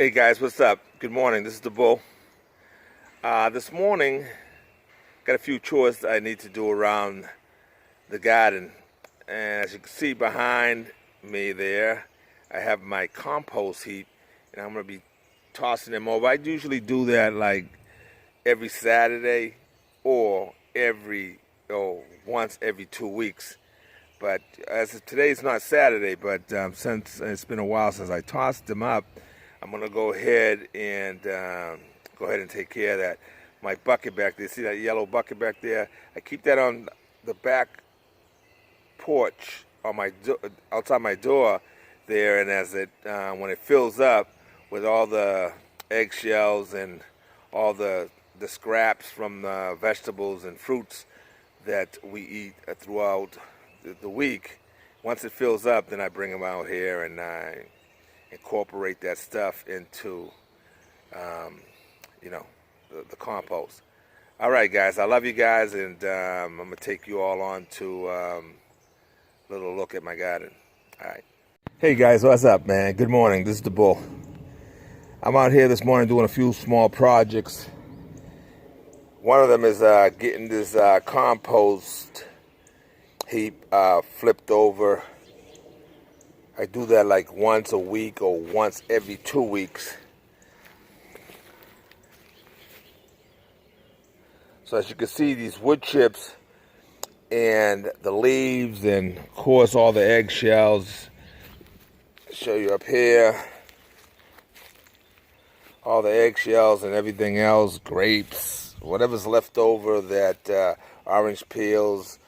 Hey guys, what's up? Good morning. This is the Bull. This morning, got a few chores that I need to do around the garden. And as you can see behind me there, I have my compost heap, and I'm going to be tossing them over. I usually do that like every Saturday or once every 2 weeks. But as of today's not Saturday, but since it's been a while since I tossed them up, I'm gonna go ahead and take care of that. My bucket back there, see that yellow bucket back there? I keep that on the back porch on outside my door there, and as it when it fills up with all the eggshells and all the scraps from the vegetables and fruits that we eat throughout the week, once it fills up, then I bring them out here and I incorporate that stuff into, the compost. All right, guys, I love you guys, and I'm going to take you all on to a little look at my garden. All right. Hey, guys, what's up, man? Good morning. This is the Bull. I'm out here this morning doing a few small projects. One of them is getting this compost heap flipped over. I do that like once a week or once every 2 weeks. So as you can see, these wood chips and the leaves and of course all the eggshells, I'll show you up here, all the eggshells and everything else, grapes, whatever's left over, that orange peels,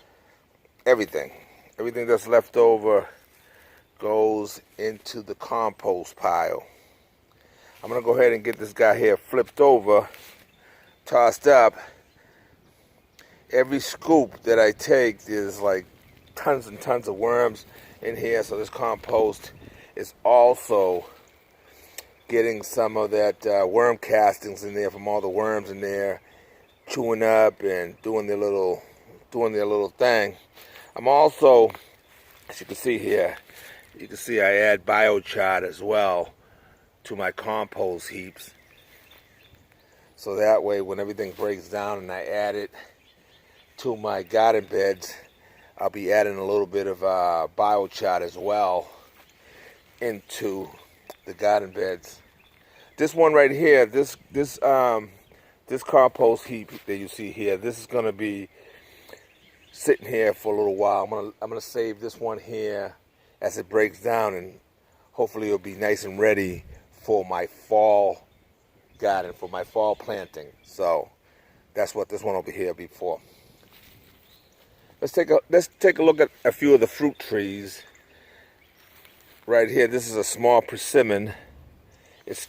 everything that's left over goes into the compost pile. I'm gonna go ahead and get this guy here flipped over, tossed up. Every scoop that I take, there's like tons and tons of worms in here, so this compost is also getting some of that worm castings in there from all the worms in there, chewing up and doing their little thing. I'm also, as you can see here, you can see I add biochar as well to my compost heaps. So that way when everything breaks down and I add it to my garden beds, I'll be adding a little bit of biochar as well into the garden beds. This one right here, this compost heap that you see here, this is going to be sitting here for a little while. I'm gonna save this one here as it breaks down, and hopefully it'll be nice and ready for my fall garden, for my fall planting. So that's what this one over here will be for. Let's take a look at a few of the fruit trees. Right here, this is a small persimmon. It's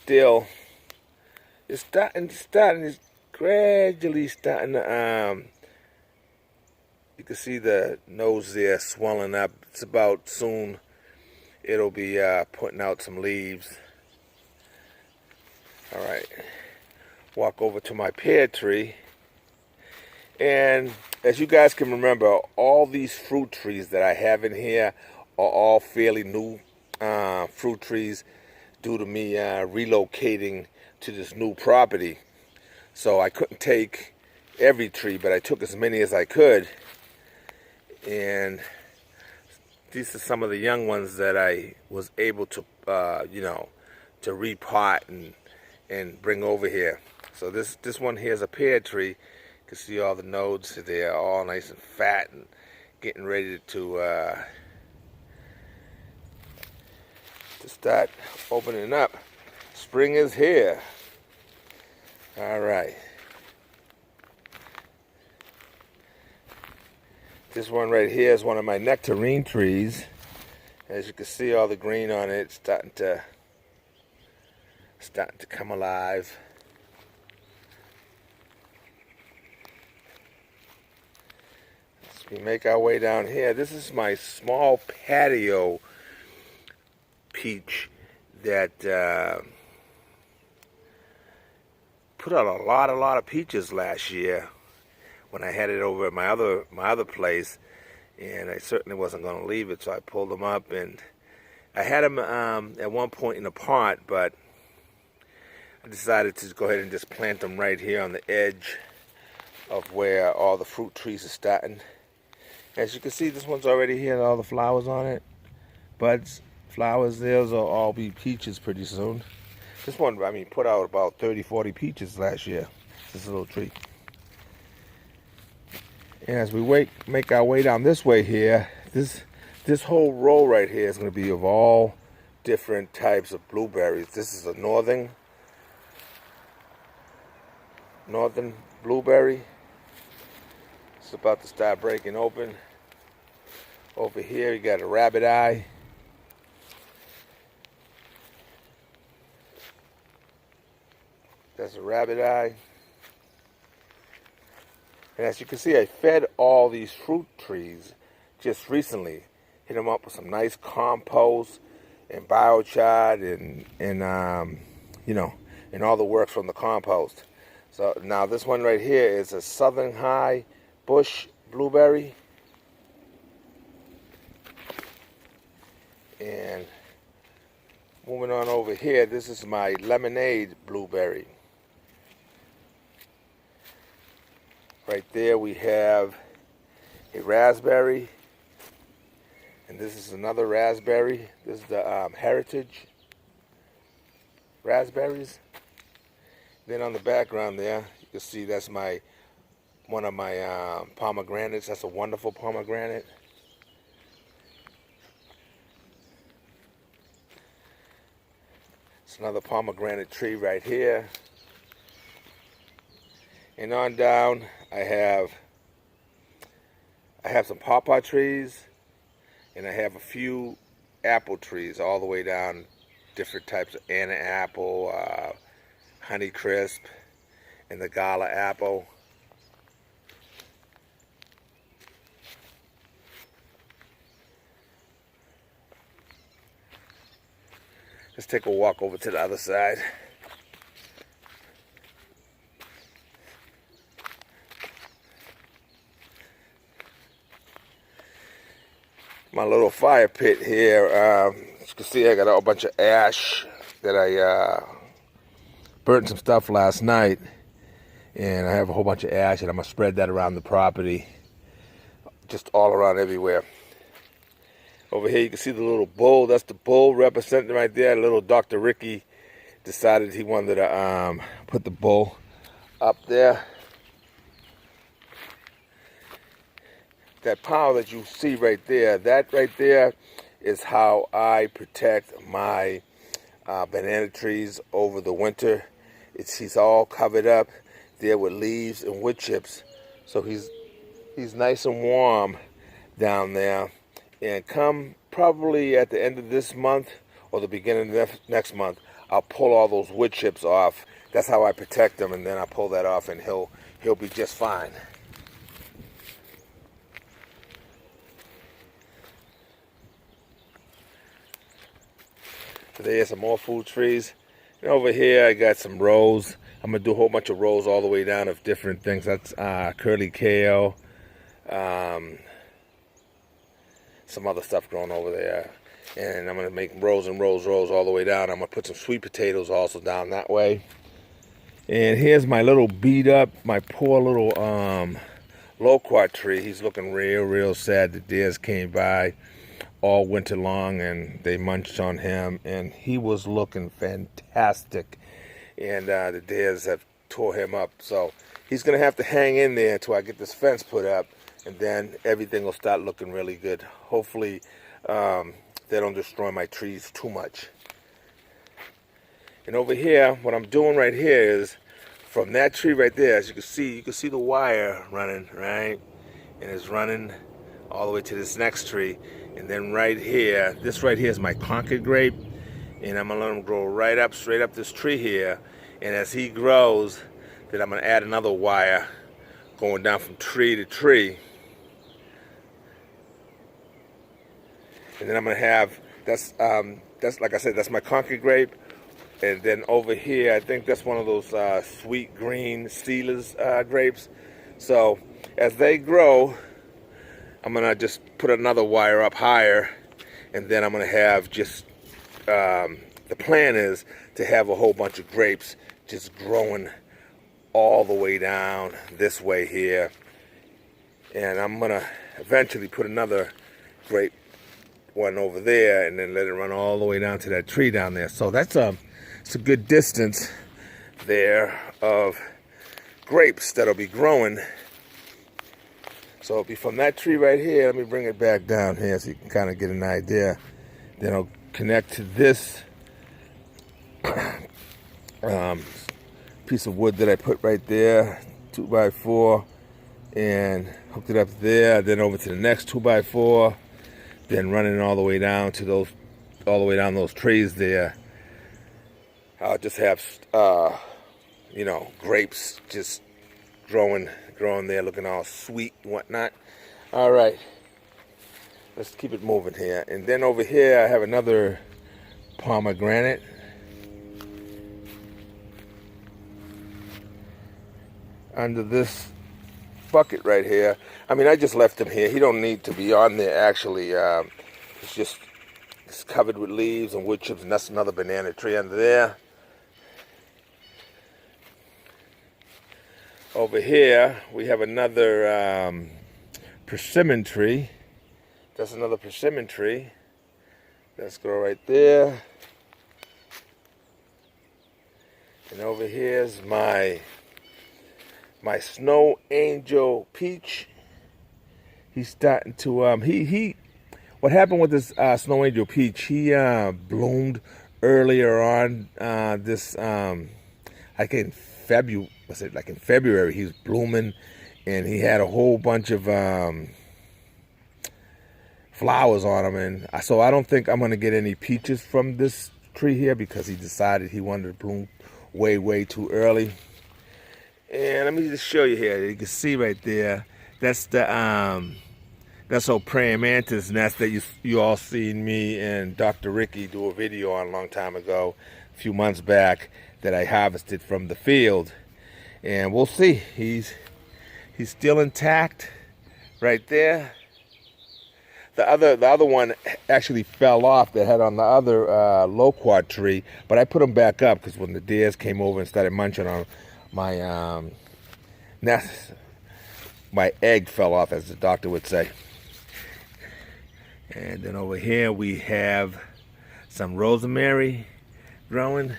gradually starting to you can see the nose there swelling up. It's about soon it'll be putting out some leaves. All right, walk over to my pear tree. And as you guys can remember, all these fruit trees that I have in here are all fairly new fruit trees due to me relocating to this new property. So I couldn't take every tree, but I took as many as I could. And these are some of the young ones that I was able to, to repot and bring over here. So this one here is a pear tree. You can see all the nodes. They're all nice and fat and getting ready to start opening up. Spring is here. All right. This one right here is one of my nectarine trees. As you can see, all the green on it starting to come alive. As we make our way down here, this is my small patio peach that put out a lot of peaches last year when I had it over at my other place, and I certainly wasn't going to leave it, so I pulled them up, and I had them at one point in a pot, but I decided to go ahead and just plant them right here on the edge of where all the fruit trees are starting. As you can see, this one's already here, all the flowers on it. Buds, flowers, those will all be peaches pretty soon. This one, I mean, put out about 30, 40 peaches last year. This little tree. And as we make our way down this way here, this whole row right here is going to be of all different types of blueberries. This is a northern blueberry. It's about to start breaking open. Over here you got a rabbit eye. That's a rabbit eye. And as you can see, I fed all these fruit trees just recently. Hit them up with some nice compost and biochar and you know, and all the works from the compost. So now this one right here is a Southern High Bush blueberry. And moving on over here, this is my lemonade blueberry. Right there we have a raspberry, and this is another raspberry. This is the Heritage raspberries. Then on the background there, you can see that's one of my pomegranates. That's a wonderful pomegranate. It's another pomegranate tree right here. And on down, I have some pawpaw trees, and I have a few apple trees all the way down, different types of Anna apple, Honey Crisp, and the Gala apple. Let's take a walk over to the other side. My little fire pit here, as you can see, I got a whole bunch of ash that I burnt some stuff last night, and I have a whole bunch of ash, and I'm gonna spread that around the property, just all around everywhere. Over here you can see the little bull. That's the bull representing right there. Little Dr. Ricky decided he wanted to put the bull up there. That pile that you see right there, that right there is how I protect my banana trees over the winter. He's all covered up there with leaves and wood chips, so he's nice and warm down there. And come probably at the end of this month or the beginning of next month, I'll pull all those wood chips off. That's how I protect him, and then I pull that off, and he'll be just fine. So there's some more fruit trees. And over here I got some rows. I'm going to do a whole bunch of rows all the way down of different things. That's curly kale. Some other stuff growing over there. And I'm going to make rows and rows all the way down. I'm going to put some sweet potatoes also down that way. And here's my little beat up, my poor little loquat tree. He's looking real sad. The deers came by all winter long and they munched on him, and he was looking fantastic, and the deers have tore him up. So he's gonna have to hang in there until I get this fence put up, and then everything will start looking really good. Hopefully they don't destroy my trees too much. And over here, what I'm doing right here is, from that tree right there, as you can see the wire running, right? And it's running all the way to this next tree. And then right here, this right here is my Concord grape, and I'm gonna let him grow right up, straight up this tree here. And as he grows, then I'm gonna add another wire going down from tree to tree. And then I'm gonna have, that's like I said, that's my Concord grape. And then over here, I think that's one of those sweet green Steelers grapes. So as they grow, I'm gonna just put another wire up higher, and then I'm gonna have just, the plan is to have a whole bunch of grapes just growing all the way down this way here. And I'm gonna eventually put another grape one over there and then let it run all the way down to that tree down there. So that's it's a good distance there of grapes that'll be growing. So it'll be from that tree right here. Let me bring it back down here so you can kind of get an idea. Then I'll connect to this piece of wood that I put right there, 2x4, and hooked it up there. Then over to the next 2x4. Then running all the way down to those, all the way down those trees there. I'll just have, you know, grapes just growing there, looking all sweet and whatnot. All right, let's keep it moving here. And then over here, I have another pomegranate. Under this bucket right here. I mean, I just left him here. He don't need to be on there, actually. It's covered with leaves and wood chips, and that's another banana tree under there. Over here, we have another persimmon tree. That's another persimmon tree. Let's go right there. And over here's my snow angel peach. He's starting to what happened with this snow angel peach, he bloomed earlier on this like in February, in February he was blooming, and he had a whole bunch of flowers on him, and so I don't think I'm gonna get any peaches from this tree here because he decided he wanted to bloom way too early. And let me just show you here. You can see right there. That's the that's old praying mantis nest that you all seen me and Dr. Ricky do a video on a long time ago, a few months back, that I harvested from the field. And we'll see. He's still intact right there. The other one actually fell off that had on the other loquat tree, but I put them back up because when the deers came over and started munching on my nest, my egg fell off, as the doctor would say. And then over here we have some rosemary growing,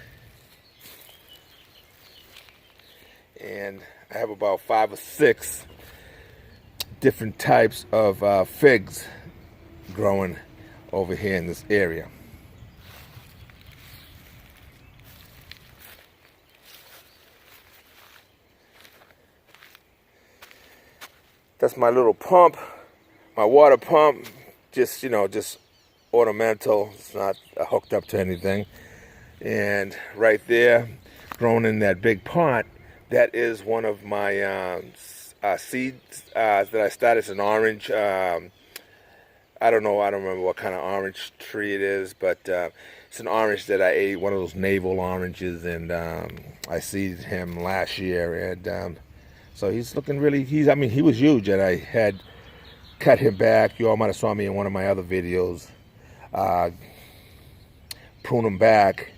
and I have about 5 or 6 different types of figs growing over here in this area. That's my little pump, my water pump, just, you know, just ornamental. It's not hooked up to anything. And right there, grown in that big pot, that is one of my seeds that I started. It's an orange, I don't remember what kind of orange tree it is, but it's an orange that I ate, one of those navel oranges, and I seeded him last year, and so he's looking really, he was huge, and I had cut him back. You all might have saw me in one of my other videos, prune him back,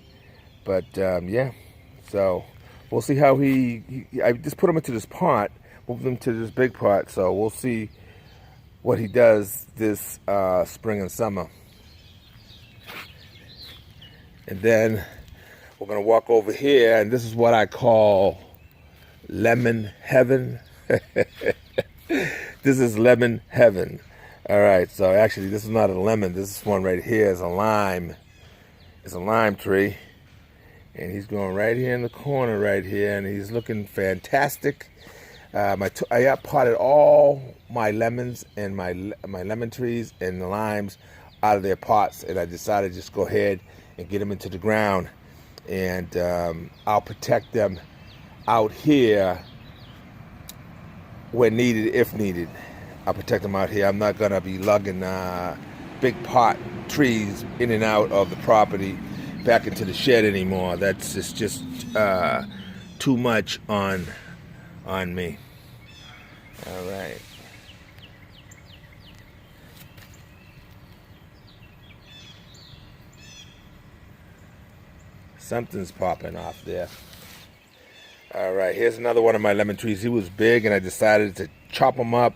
but yeah, so we'll see how I just put him into this pot, moved him to this big pot, so we'll see what he does this spring and summer. And then we're gonna walk over here, and this is what I call lemon heaven. This is lemon heaven. All right, so actually this is not a lemon. This one right here is a lime. It's a lime tree, and he's going right here in the corner right here, and he's looking fantastic. I got potted all my lemons and my lemon trees and the limes out of their pots, and I decided to just go ahead and get them into the ground, and I'll protect them out here when needed, if needed. I'll protect them out here. I'm not gonna be lugging big pot trees in and out of the property back into the shed anymore. That's just too much on me. All right. Something's popping off there. All right, here's another one of my lemon trees. He was big, and I decided to chop him up,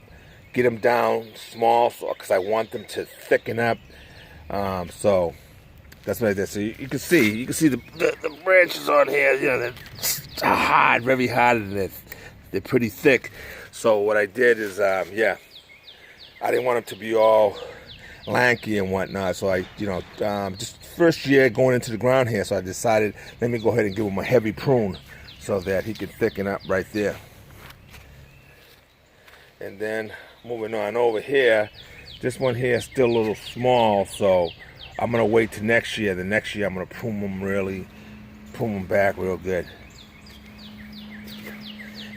get them down small, so because I want them to thicken up. So that's what I did. So you can see the branches on here. You know, they're hard, very hard, and they're pretty thick. So what I did is, yeah, I didn't want them to be all lanky and whatnot. So I, just first year going into the ground here, so I decided let me go ahead and give him a heavy prune so that he can thicken up right there. And then moving on over here, this one here is still a little small, so I'm gonna wait till next year. The next year I'm gonna prune them back real good.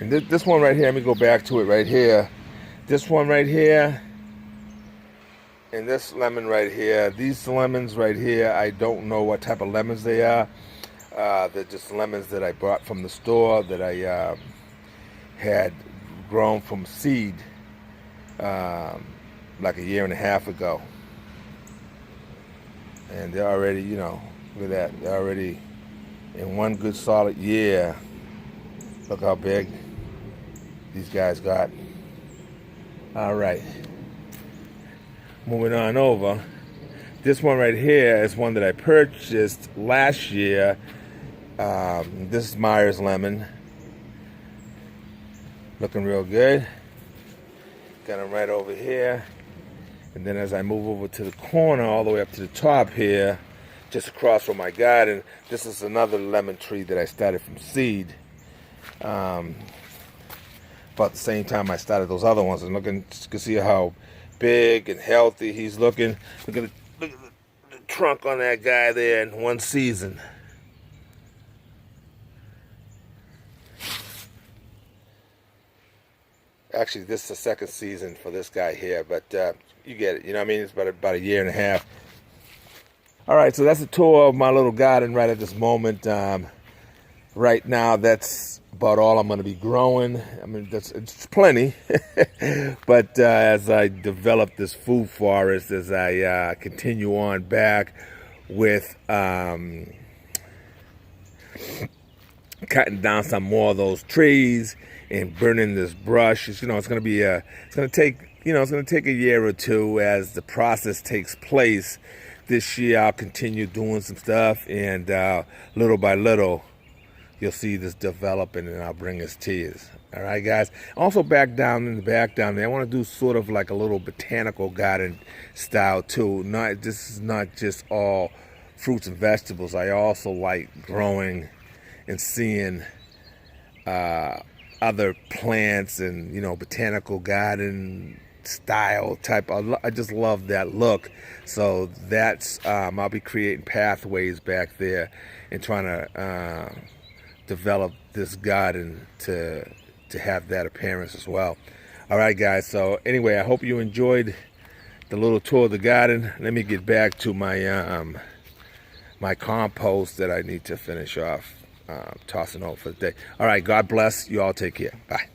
And this one right here, let me go back to it right here. This one right here, and this lemon right here. These lemons right here, I don't know what type of lemons they are. They're just lemons that I bought from the store that I had grown from seed like a year and a half ago. And they're already, look at that. They're already in one good solid year. Look how big these guys got. All right. Moving on over. This one right here is one that I purchased last year. This is Myers lemon. Looking real good. Got them right over here. And then as I move over to the corner, all the way up to the top here, just across from my garden, this is another lemon tree that I started from seed. About the same time I started those other ones. And looking, you can see how big and healthy he's looking. Look at the trunk on that guy there in one season. Actually, this is the second season for this guy here, but you get it. You know what I mean? It's about a year and a half. All right, so that's a tour of my little garden right at this moment. Right now, that's about all I'm going to be growing. I mean, it's plenty. But as I develop this food forest, as I continue on back with cutting down some more of those trees and burning this brush, it's going to take a year or two as the process takes place. This year I'll continue doing some stuff, and little by little you'll see this developing, and I'll bring this to you. All right, guys. Also, back down there, I want to do sort of like a little botanical garden style too. This is not just all fruits and vegetables. I also like growing and seeing other plants and botanical garden style type. I just love that look. So that's I'll be creating pathways back there and trying to develop this garden to have that appearance as well. All right, guys. So anyway, I hope you enjoyed the little tour of the garden. Let me get back to my my compost that I need to finish off tossing over for the day. All right, God bless. You all take care. Bye.